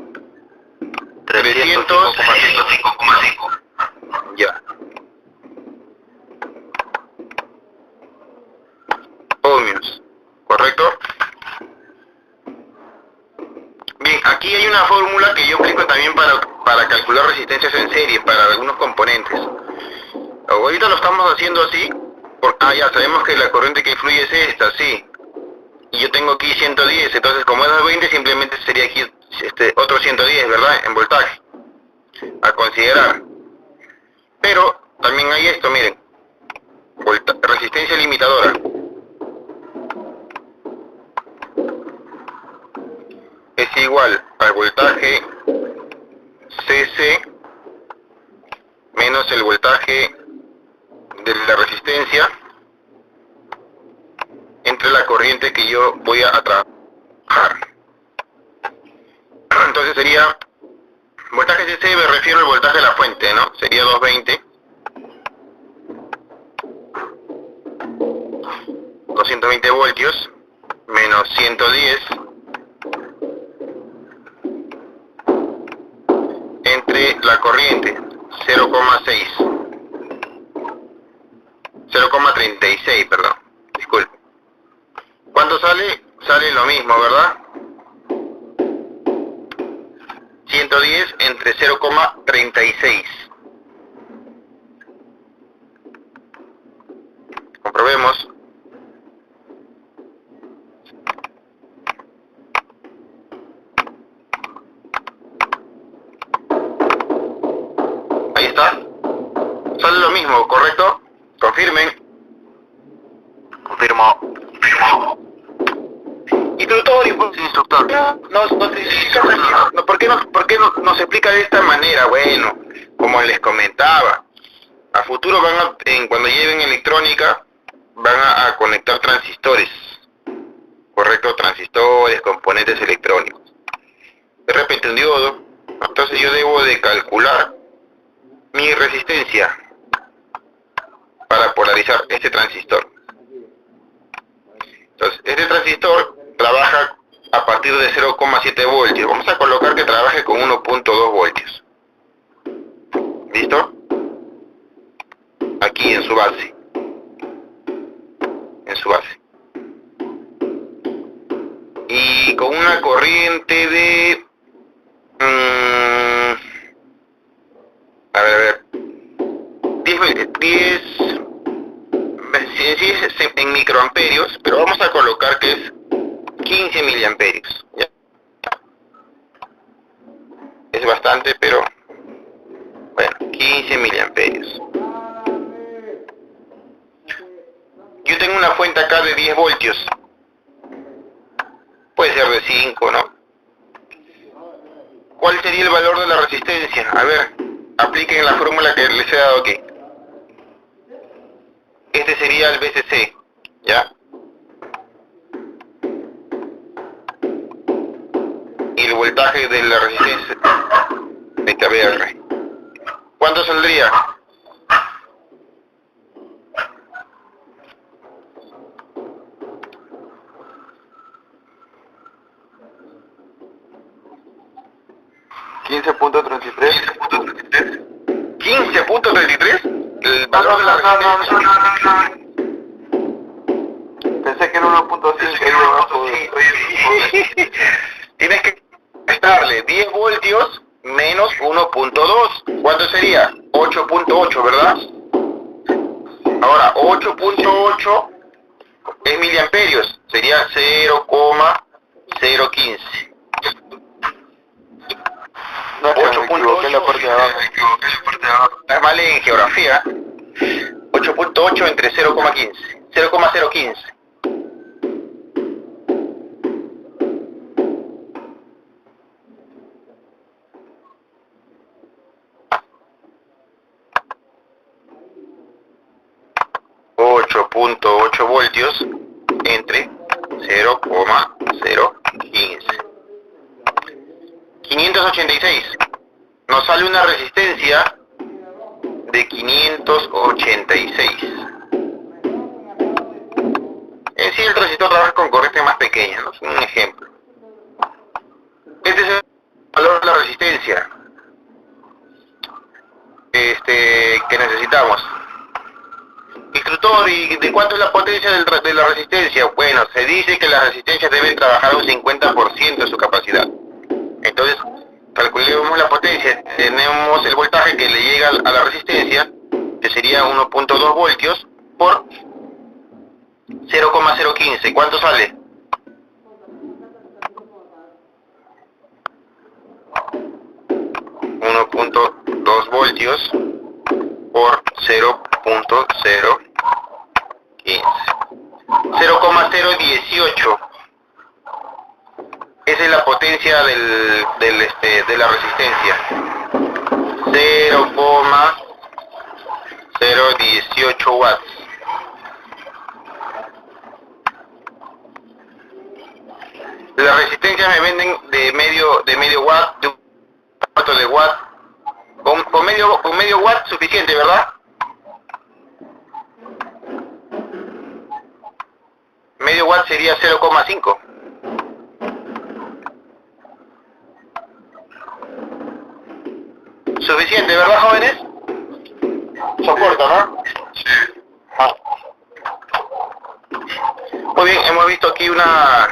305,5. Ya. Ohmios, ¿correcto? Bien, aquí hay una fórmula que yo aplico también para calcular resistencias en serie para algunos componentes. Ahorita lo estamos haciendo así, ya sabemos que la corriente que fluye es esta, sí. Y yo tengo aquí 110, entonces como es 20 simplemente sería aquí otro 110, ¿verdad? En voltaje. A considerar. Pero también hay esto, miren. Resistencia limitadora. Es igual al voltaje CC menos el voltaje de la resistencia entre la corriente que yo voy a trabajar. Entonces sería voltaje CC, me refiero al voltaje de la fuente, ¿no? Sería 220 voltios menos 110 entre la corriente 0,36, perdón, disculpe. ¿Cuánto sale? Sale lo mismo, ¿verdad? 110 entre 0,36. Comprobemos. Ahí está. Sale lo mismo, ¿correcto? Confirmen. Confirmo. Instructor, Sí, instructor. ¿Por qué nos explica de esta manera? Bueno, como les comentaba, a futuro cuando lleven electrónica, van a conectar transistores, correcto, transistores, componentes electrónicos. De repente un diodo, entonces yo debo de calcular mi resistencia para polarizar este transistor. Entonces, este transistor trabaja a partir de 0,7 voltios. Vamos a colocar que trabaje con 1.2 voltios. ¿Listo? Aquí en su base. Y con una corriente de... a ver, 10 sí es en microamperios, pero vamos a colocar que es 15 miliamperios, ¿ya? Es bastante, pero bueno, 15 miliamperios. Yo tengo una fuente acá de 10 voltios. Puede ser de 5, ¿no? ¿Cuál sería el valor de la resistencia? A ver, apliquen la fórmula que les he dado aquí. Este sería el VCC, ¿ya? Y el voltaje de la resistencia de KVR. ¿Cuánto saldría? ¿15.33? ¿El valor de la resistencia? Pensé que era 1.5. Tienes que restarle 10 voltios menos 1.2. ¿Cuánto sería? 8.8, ¿verdad? Ahora, 8.8 es miliamperios. Sería 0,015. 8.8 la parte de abajo. Es mal en geografía. 8.8 entre 0,15. 0,015. .8 voltios entre 0,015. 586. Nos sale una resistencia de 586. En sí el resistor trabaja con corriente más pequeña, ¿no? Es un ejemplo. Este es el valor de la resistencia que necesitamos. Instructor, ¿y de cuánto es la potencia de la resistencia? Bueno, se dice que las resistencias deben trabajar un 50% de su capacidad. Entonces, calculemos la potencia. Tenemos el voltaje que le llega a la resistencia, que sería 1.2 voltios por 0,015. ¿Cuánto sale? .2 voltios por 0.015. 0,018. Esa es la potencia de la resistencia. 0,018 watts. Las resistencias me venden de medio watt, de un cuarto de watt. Con medio watt suficiente, ¿verdad? Medio watt sería 0,5. Suficiente, ¿verdad, jóvenes? Soporta, ¿no? Sí. Ah. Muy bien, hemos visto aquí una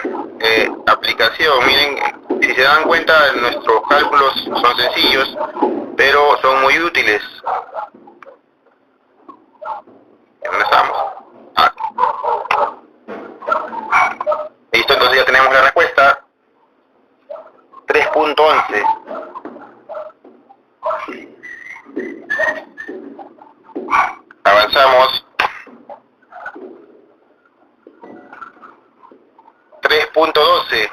aplicación. Miren, si se dan cuenta, nuestros cálculos son sencillos, pero son muy útiles. ¿Dónde estamos? Ah. Listo, entonces ya tenemos la respuesta. 3.11. Avanzamos. 3.12.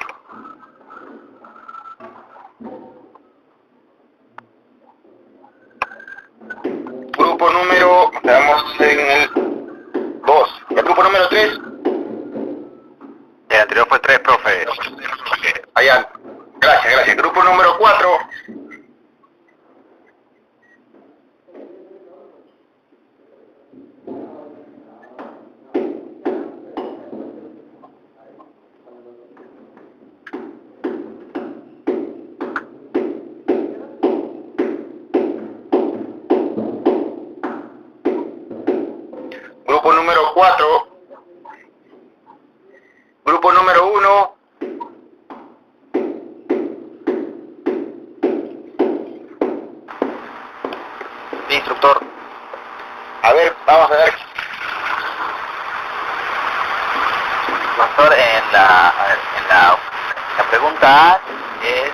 Grupo número, estamos en el 2. El grupo número 3. El anterior fue 3, profe. Allá. Gracias. Grupo número 4. Grupo número 4. Grupo número 1. A ver, vamos a ver. Profesor, la pregunta A es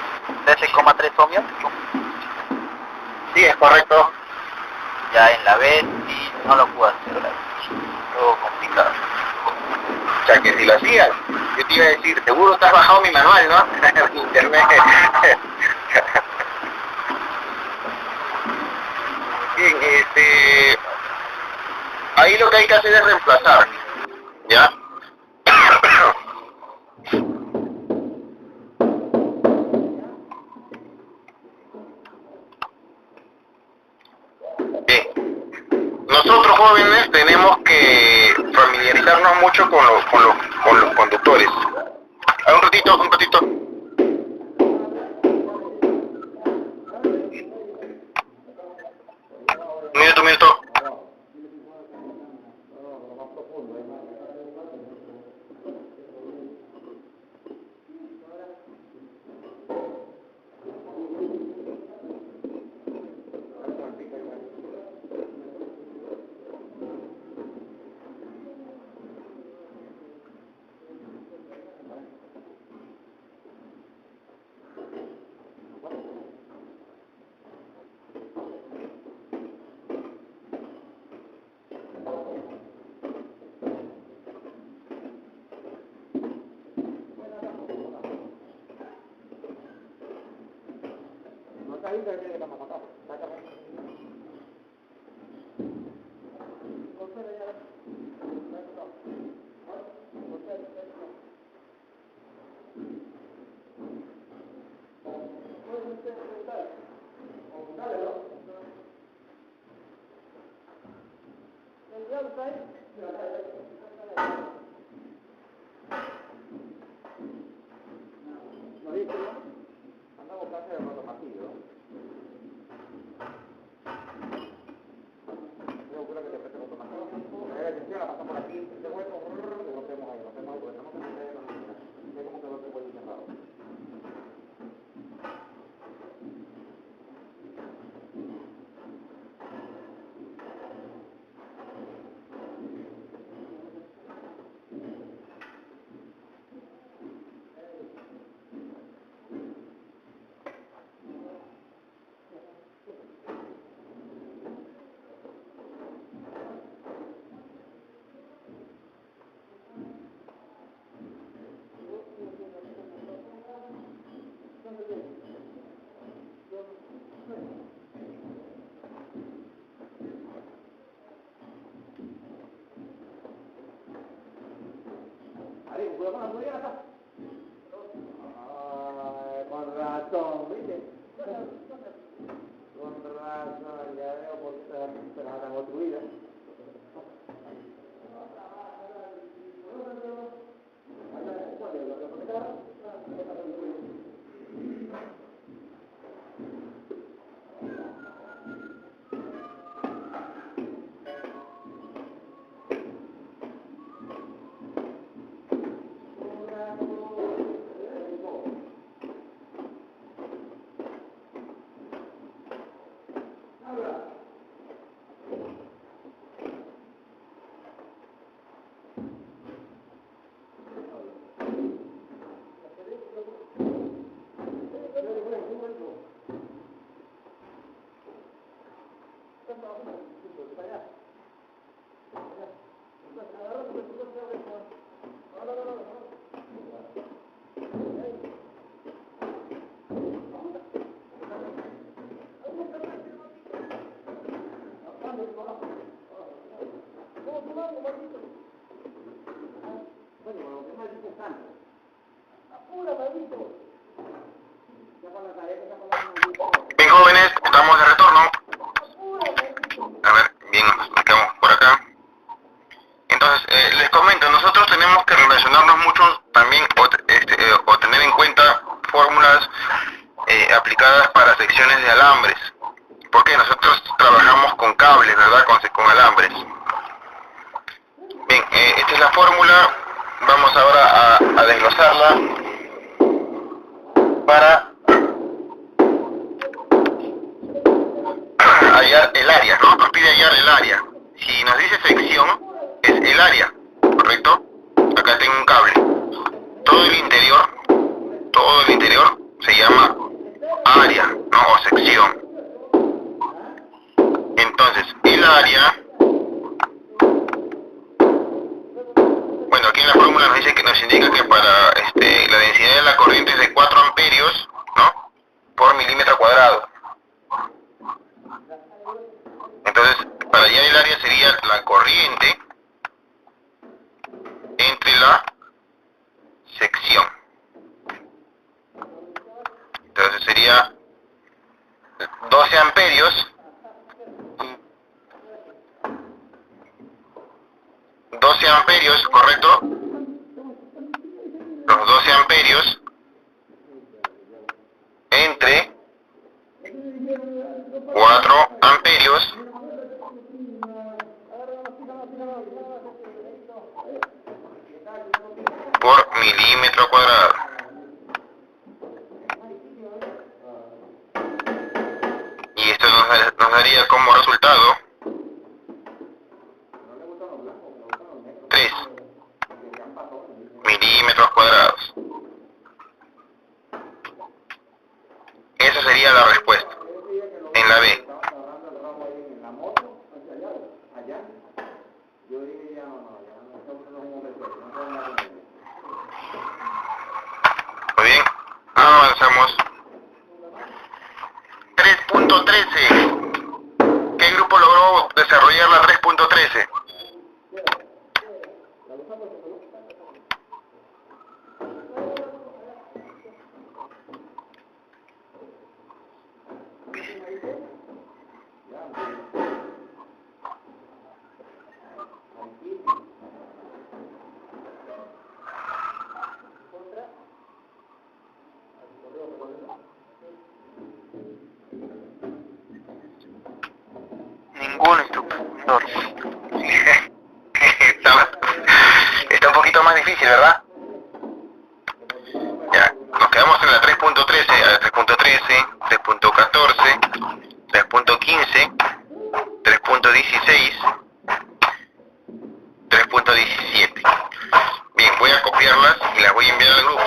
13,3 ohmios. Sí, es correcto. Ya en la B sí no lo puedo hacer, ¿verdad? Todo complicado. O sea, que si lo hacías, yo te iba a decir, seguro te has bajado mi manual, ¿no? En internet. Bien, ahí lo que hay que hacer es reemplazar, ¿ya? Bien, nosotros jóvenes tenemos que familiarizarnos mucho con los conductores. Un ratito. Un minuto. Con razón, ¿viste? Con razón, ya veo por qué te la han construido. Bien, jóvenes, estamos de retorno. A ver, bien, nos quedamos por acá. Entonces, les comento, nosotros tenemos que relacionarnos mucho también o tener en cuenta fórmulas aplicadas para secciones de alambres. Porque nosotros trabajamos con cables, ¿verdad? Con alambres. Bien, esta es la fórmula. Vamos ahora a desglosarla para hallar el área, ¿no? Nos pide hallar el área. si nos dice sección, es el área, ¿correcto? Acá tengo un cable. Todo el interior se llama área, ¿no? O sección. Entonces, el área, bueno, aquí en la fórmula nos dice que nos indica que para la densidad de la corriente es de 4 amperios, ¿no? Por milímetro cuadrado. Entonces, para hallar el área sería la corriente entre la sección. Entonces sería 12 amperios. 12 amperios, ¿correcto? Los 12 amperios entre 4 amperios por milímetro cuadrado. Y esto nos daría como resultado 3 milímetros cuadrados. Esa sería la respuesta en la B. Muy bien, avanzamos. 3.13. ¿Qué grupo logró desarrollar la 3.13? Ninguno, instructor. Está un poquito más difícil, ¿verdad? Ya, nos quedamos en la 3.13, a la 3.13, 3.14, 3.15, 3.16, 3.17. Bien, voy a copiarlas y las voy a enviar al grupo.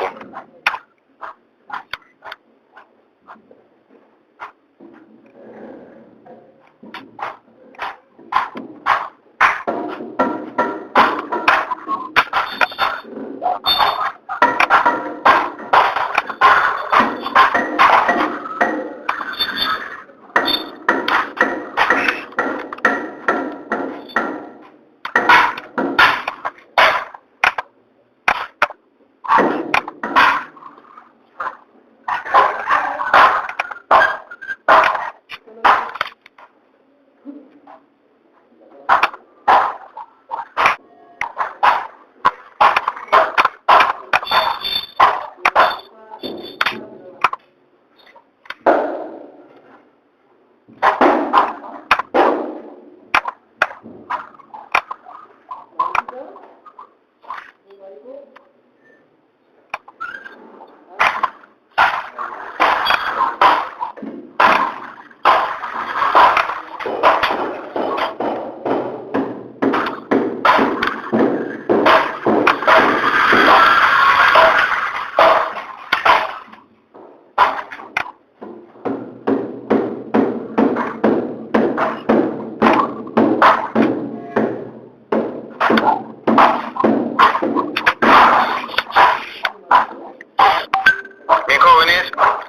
Bien, jóvenes, oh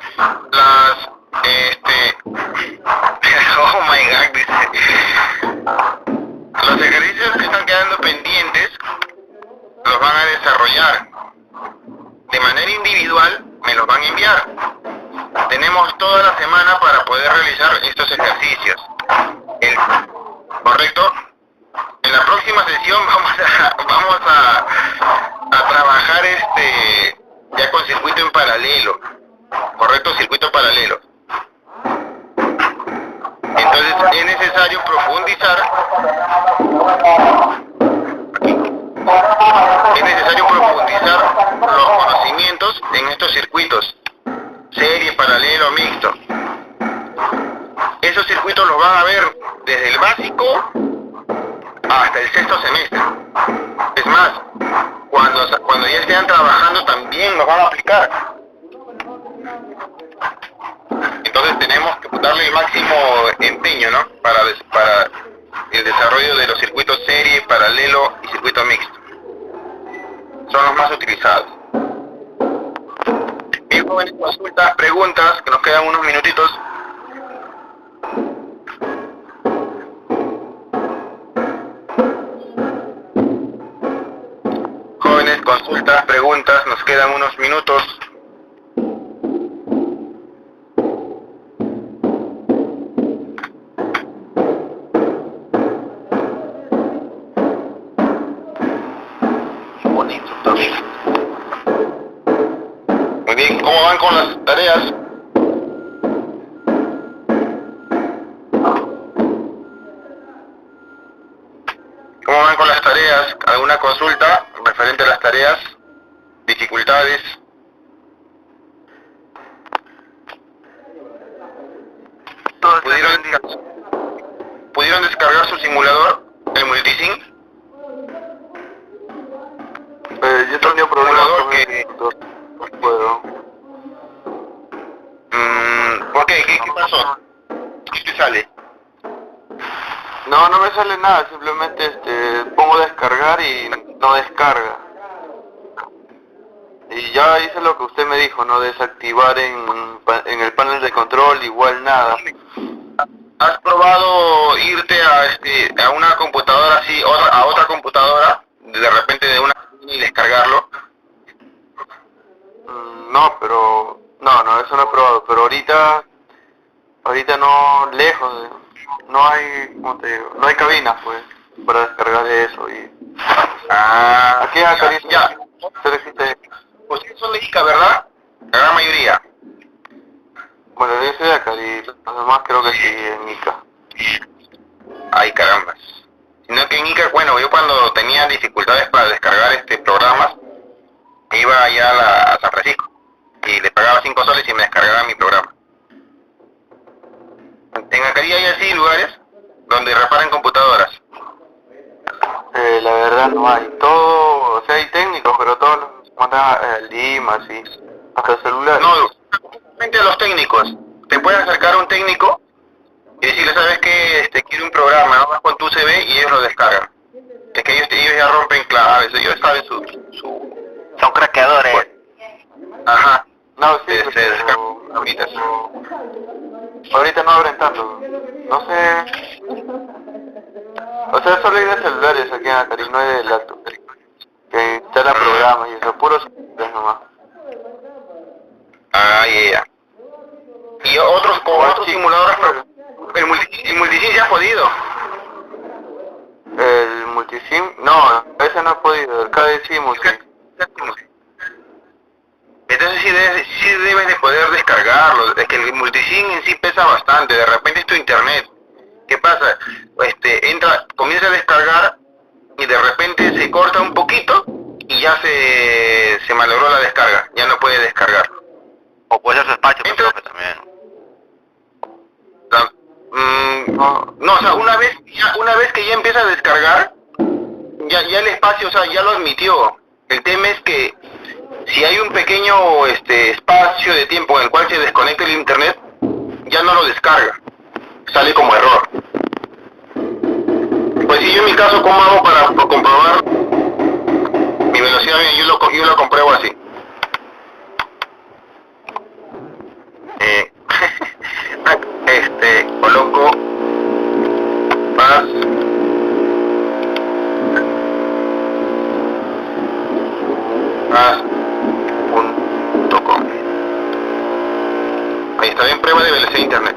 my god, dice, los ejercicios que están quedando pendientes los van a desarrollar de manera individual, me los van a enviar. Tenemos toda la semana para poder realizar estos ejercicios. ¿Correcto? En la próxima sesión vamos a trabajar ya con circuito en paralelo. ¿Correcto? Circuito paralelo. Entonces es necesario profundizar. Es necesario profundizar los conocimientos en estos circuitos, serie, paralelo, mixto. Esos circuitos los van a ver desde el básico hasta el sexto semestre. Es más, cuando ya estén trabajando también nos van a aplicar. Entonces tenemos que darle el máximo empeño, ¿no? Para el desarrollo de los circuitos serie, paralelo y circuito mixto. Son los más utilizados. Bien, jóvenes, consultas, preguntas, que nos quedan unos minutitos. Jóvenes, consultas, preguntas, nos quedan unos minutos. Muy bien, ¿cómo van con las tareas? ¿Cómo van con las tareas? ¿Alguna consulta referente a las tareas? ¿Dificultades? ¿Pudieron descargar su simulador, el Multisim? Yo tenía problemas con que... no puedo. ¿Por qué? ¿Qué pasó? ¿Qué te sale? No me sale nada, simplemente pongo descargar y no descarga. Y ya hice lo que usted me dijo, no desactivar en el panel de control, igual nada. ¿Has probado irte a una computadora así, a otra computadora, de repente de una y descargarlo? No, eso no he probado, pero ahorita no, lejos, no hay, ¿cómo te digo? No hay cabinas, pues, para descargar eso y... Aquí acá ya. Ustedes son de Ica, ¿verdad? La gran mayoría. Bueno, yo soy de acá y los demás creo que sí, en Ica. Ay, carambas. Sino que en Ica, bueno, yo cuando tenía dificultades para descargar programas, iba allá a San Francisco y le pagaba 5 soles y me descargaba mi programa. En Acarí hay así lugares donde reparan computadoras. La verdad no hay. Todo, o sea, hay técnicos, pero todos los mandan a Lima, así, hasta el celular. No, solamente a los técnicos. Te pueden acercar a un técnico y decirle, ¿sabes qué? Quiero un programa, ¿no? Vas con tu CV y ellos lo descargan. Es que ellos ya rompen claves, ellos saben Son craqueadores. Bueno, ajá. No, sí, Se pero descargan ahorita. ahorita no abren tanto. No sé. O sea, solo hay de celulares aquí en Acari, no hay de laptop. Que instala programas y eso, puros celulares nomás. Ah, ya. Y otros simuladores, pero el Multisim ya ha podido. El Multisim, no, ese no he podido, el KDSim, Entonces sí debes de poder descargarlo. Es que el Multisim en sí pesa bastante. De repente es tu internet. ¿Qué pasa? Comienza a descargar y de repente se corta un poquito y ya se malogró la descarga. Ya no puede descargarlo. O puede ser su despacho, pero que también. No, o sea, una vez que ya empieza a descargar, ya el espacio, o sea, ya lo admitió. El tema es que si hay un pequeño espacio de tiempo en el cual se desconecta el internet, ya no lo descarga. Sale como error. Pues si yo en mi caso, ¿cómo hago para comprobar mi velocidad? Yo lo compruebo así. Coloco paz.com. Ahí está bien, prueba de velocidad de internet.